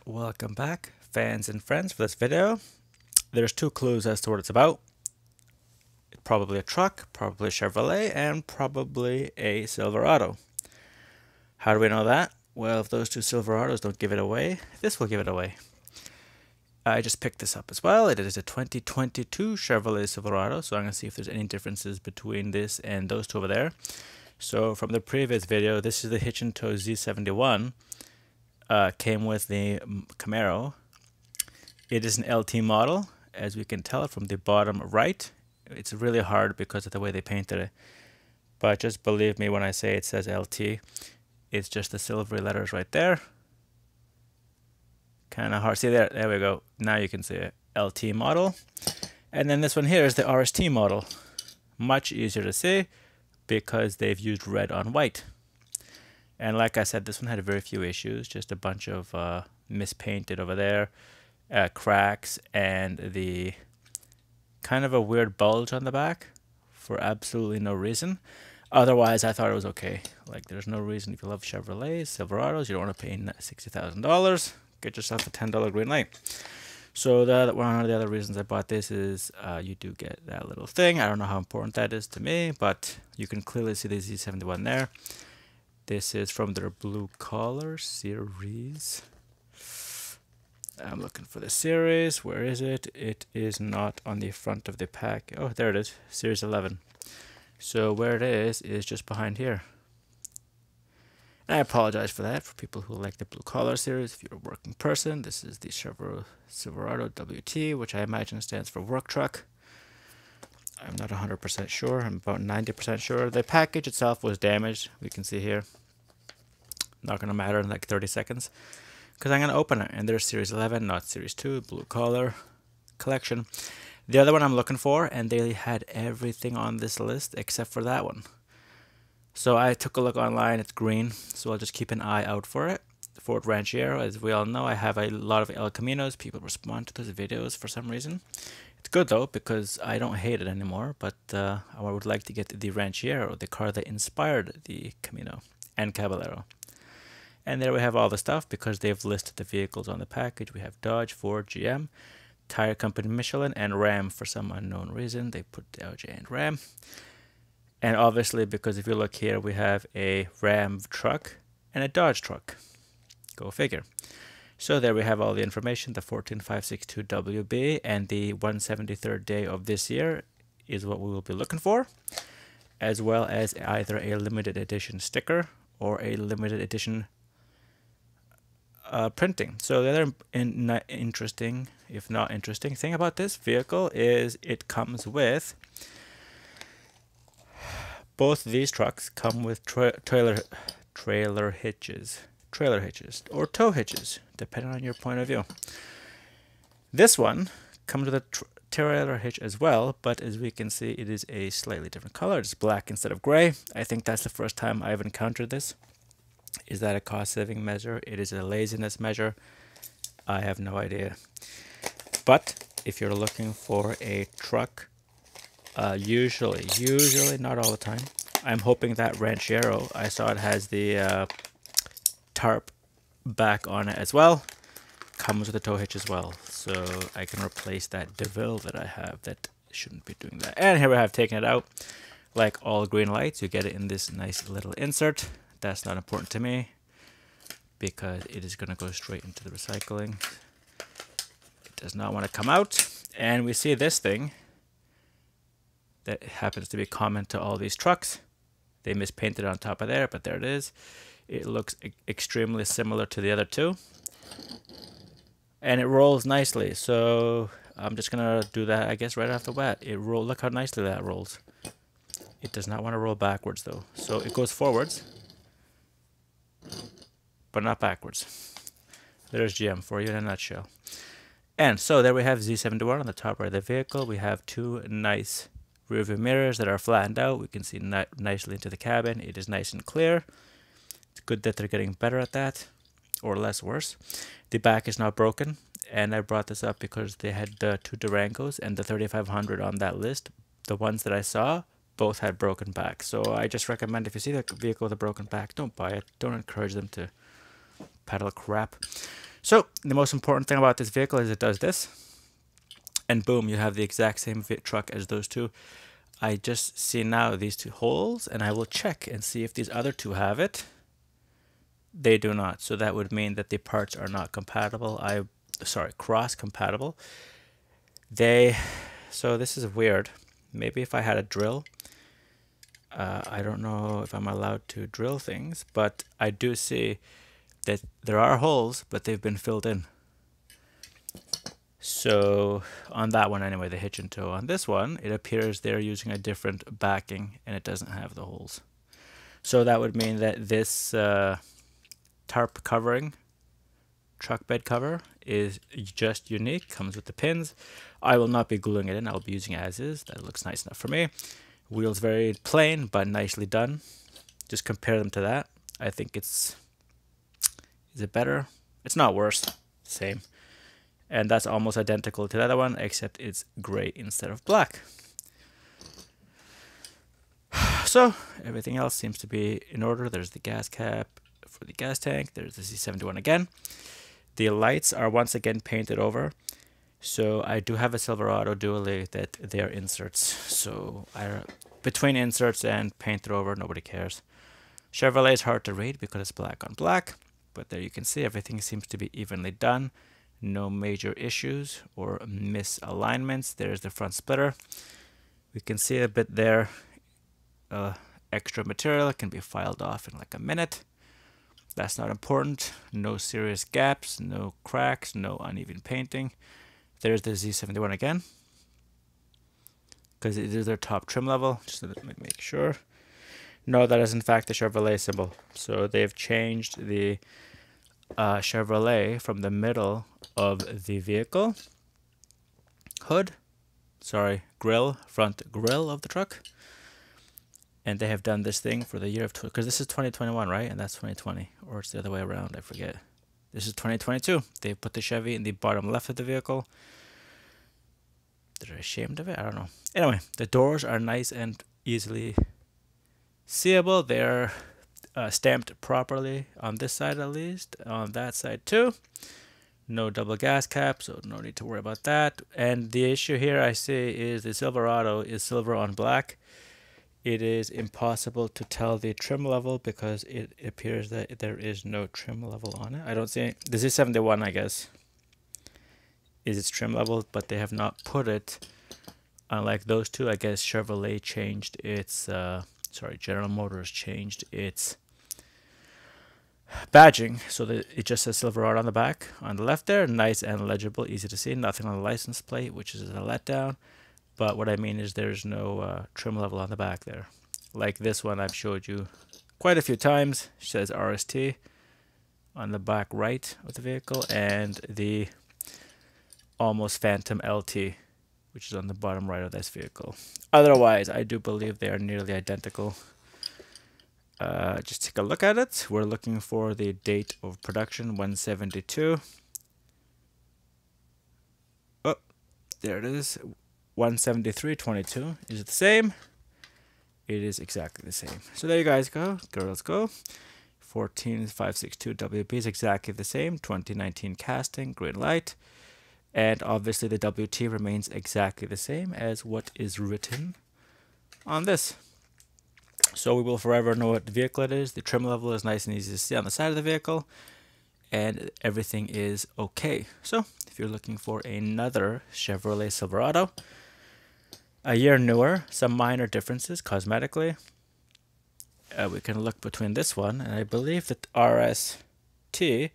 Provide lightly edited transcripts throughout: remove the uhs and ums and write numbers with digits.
Welcome back, fans and friends, for this video. There's two clues as to what it's about. Probably a truck, probably a Chevrolet, and probably a Silverado. How do we know that? Well, if those two Silverados don't give it away, this will give it away. I just picked this up as well. It is a 2022 Chevrolet Silverado, so I'm going to see if there's any differences between this and those two over there. So from the previous video, this is the Hitch and Tow Z71. Came with the Camaro. It is an LT model, as we can tell from the bottom right. It's really hard because of the way they painted it, but just believe me when I say it says LT. It's just the silvery letters right there. Kind of hard. See there we go. Now you can see it. LT model. And then this one here is the RST model. Much easier to see because they've used red on white. And like I said, this one had very few issues, just a bunch of mispainted over there, cracks, and the kind of a weird bulge on the back for absolutely no reason. Otherwise, I thought it was okay. Like, there's no reason if you love Chevrolets, Silverados, you don't want to pay $60,000, get yourself a $10 Greenlight. So one of the other reasons I bought this is you do get that little thing. I don't know how important that is to me, but you can clearly see the Z71 there. This is from their blue collar series. I'm looking for the series. Where is it? It is not on the front of the pack. Oh, there it is. Series 11. So where it is just behind here. And I apologize for that for people who like the blue collar series. If you're a working person, this is the Chevrolet Silverado WT, which I imagine stands for work truck. I'm not 100% sure. I'm about 90% sure. The package itself was damaged. We can see here. Not going to matter in like 30 seconds. Because I'm going to open it. And there's Series 11, not Series 2. Blue collar collection. The other one I'm looking for. And they had everything on this list except for that one. So I took a look online. It's green. So I'll just keep an eye out for it. Ford Ranchero. As we all know, I have a lot of El Caminos. People respond to those videos for some reason. It's good though because I don't hate it anymore, but I would like to get the Ranchero, the car that inspired the Camino and Caballero. And there we have all the stuff because they've listed the vehicles on the package. We have Dodge, Ford, GM, Tire Company Michelin, and Ram. For some unknown reason, they put Dodge and Ram. And obviously, because if you look here, we have a Ram truck and a Dodge truck. Go figure. So there we have all the information. The 14562WB and the 173rd day of this year is what we will be looking for, as well as either a limited edition sticker or a limited edition printing. So the other interesting, if not interesting, thing about this vehicle is it comes with both these trucks come with trailer hitches or tow hitches, depending on your point of view. This one comes with a trailer hitch as well, but as we can see, it is a slightly different color. It's black instead of gray. I think that's the first time I've encountered this. Is that a cost-saving measure? It is a laziness measure. I have no idea. But if you're looking for a truck, usually, not all the time, I'm hoping that Ranchero, I saw it has the tarp back on it as well, comes with a tow hitch as well, so I can replace that DeVille that I have that shouldn't be doing that. And here we have taken it out. Like all Greenlights, you get it in this nice little insert. That's not important to me because it is going to go straight into the recycling. It does not want to come out. And we see this thing that happens to be common to all these trucks. They mispainted on top of there, but there it is. It looks extremely similar to the other two. And it rolls nicely. So I'm just going to do that, I guess, right off the bat. Look how nicely that rolls. It does not want to roll backwards, though. So it goes forwards, but not backwards. There's GM for you in a nutshell. And so there we have Z71 on the top right of the vehicle. We have two nice rearview mirrors that are flattened out. We can see nicely into the cabin. It is nice and clear. It's good that they're getting better at that, or less worse. The back is not broken, and I brought this up because they had two Durangos and the 3500 on that list. The ones that I saw both had broken backs. So I just recommend if you see the vehicle with a broken back, don't buy it. Don't encourage them to peddle crap. So the most important thing about this vehicle is it does this, and boom, you have the exact same truck as those two. I just see now these two holes, and I will check and see if these other two have it. They do not, so that would mean that the parts are not compatible. Cross compatible. So this is weird. Maybe if I had a drill, I don't know if I'm allowed to drill things, but I do see that there are holes, but they've been filled in. So on that one anyway, the hitch and tow. On this one, it appears they're using a different backing and it doesn't have the holes. So that would mean that this tarp covering, truck bed cover, is just unique, comes with the pins. I will not be gluing it in, I'll be using it as is. That looks nice enough for me. Wheels very plain, but nicely done. Just compare them to that. I think is it better? It's not worse, same. And that's almost identical to the other one, except it's gray instead of black. So everything else seems to be in order. There's the gas cap for the gas tank. There's the Z71 again. The lights are once again painted over. So I do have a Silverado dually that they're inserts. So between inserts and painted over, nobody cares. Chevrolet is hard to read because it's black on black. But there you can see everything seems to be evenly done. No major issues or misalignments. There's the front splitter. We can see a bit there. Extra material can be filed off in like a minute. That's not important. No serious gaps, no cracks, no uneven painting. There's the Z71 again, because it is their top trim level, just to make sure. No, that is in fact the Chevrolet symbol. So they've changed the Chevrolet from the middle of the vehicle front grill of the truck. And they have done this thing for the year of, because this is 2021, right? And that's 2020, or it's the other way around, I forget. This is 2022. They put the Chevy in the bottom left of the vehicle. They're ashamed of it? I don't know. Anyway, the doors are nice and easily seeable. They're stamped properly on this side at least, on that side too. No double gas cap, so no need to worry about that. And the issue here I see is the Silverado is silver on black. It is impossible to tell the trim level because it appears that there is no trim level on it. I don't see it. This is 71, I guess, is its trim level, but they have not put it. Unlike those two, I guess Chevrolet changed its, General Motors changed its badging so that it just says Silverado on the back. On the left there, nice and legible, easy to see. Nothing on the license plate, which is a letdown. But what I mean is there's no trim level on the back there. Like this one I've showed you quite a few times. It says RST on the back right of the vehicle, and the almost Phantom LT, which is on the bottom right of this vehicle. Otherwise, I do believe they are nearly identical. Just take a look at it. We're looking for the date of production, 172. Oh, there it is. 173.22 is the same. It is exactly the same. So there you guys go. Girls go. 14562 WB is exactly the same. 2019 casting, Greenlight. And obviously the WT remains exactly the same as what is written on this. So we will forever know what vehicle it is. The trim level is nice and easy to see on the side of the vehicle. And everything is okay. So if you're looking for another Chevrolet Silverado, a year newer, some minor differences cosmetically, we can look between this one, and I believe that RST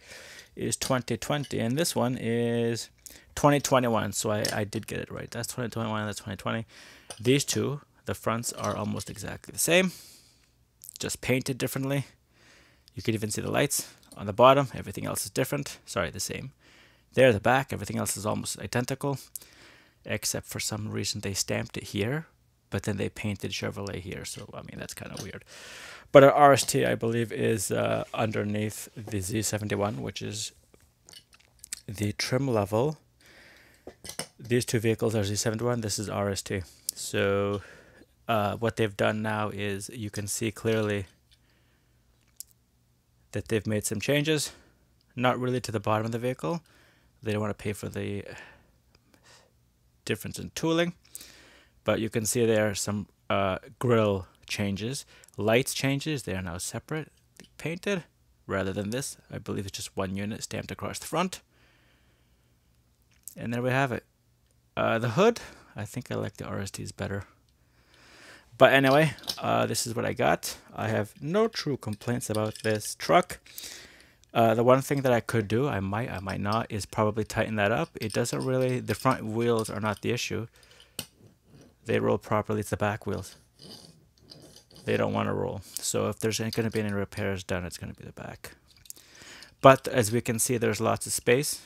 is 2020 and this one is 2021. So I did get it right. That's 2021, that's 2020. These two, the fronts are almost exactly the same, just painted differently. You can even see the lights on the bottom. Everything else is different. Sorry, the same. There, the back, everything else is almost identical, except for some reason they stamped it here, but then they painted Chevrolet here. So, I mean, that's kind of weird. But our RST, I believe, is underneath the Z71, which is the trim level. These two vehicles are Z71. This is RST. So what they've done now is you can see clearly that they've made some changes. not really to the bottom of the vehicle. They don't want to pay for the difference in tooling. But you can see there are some grille changes. Lights changes, they are now separate, painted, rather than this. I believe it's just one unit stamped across the front. And there we have it. The hood, I think I like the RSTs better. But anyway, this is what I got. I have no true complaints about this truck. The one thing that I could do, I might not, is probably tighten that up. It doesn't really, the front wheels are not the issue. They roll properly, it's the back wheels. They don't want to roll. So if there's going to be any repairs done, it's going to be the back. But as we can see, there's lots of space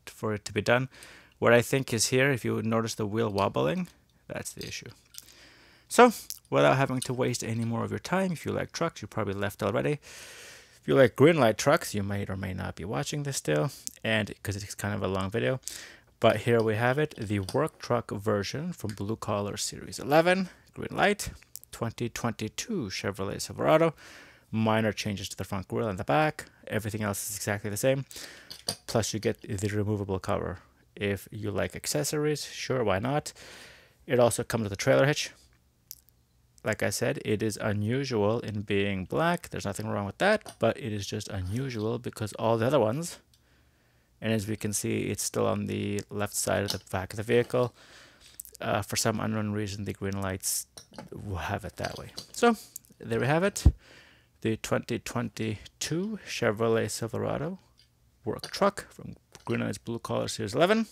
for it to be done. What I think is here, if you notice the wheel wobbling, that's the issue. So, without having to waste any more of your time, if you like trucks, you probably left already. If you like Greenlight trucks, you may or may not be watching this still, and because it's kind of a long video. But here we have it, the work truck version from Blue Collar Series 11, Greenlight, 2022 Chevrolet Silverado. Minor changes to the front grille and the back. Everything else is exactly the same. Plus you get the removable cover. If you like accessories, sure, why not? It also comes with a trailer hitch. Like I said, it is unusual in being black. There's nothing wrong with that, but it is just unusual because all the other ones, and as we can see, it's still on the left side of the back of the vehicle. For some unknown reason, the Greenlights will have it that way. So, there we have it. The 2022 Chevrolet Silverado work truck from Greenlight's Blue Collar Series 11.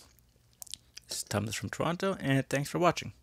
This is Thomas from Toronto, and thanks for watching.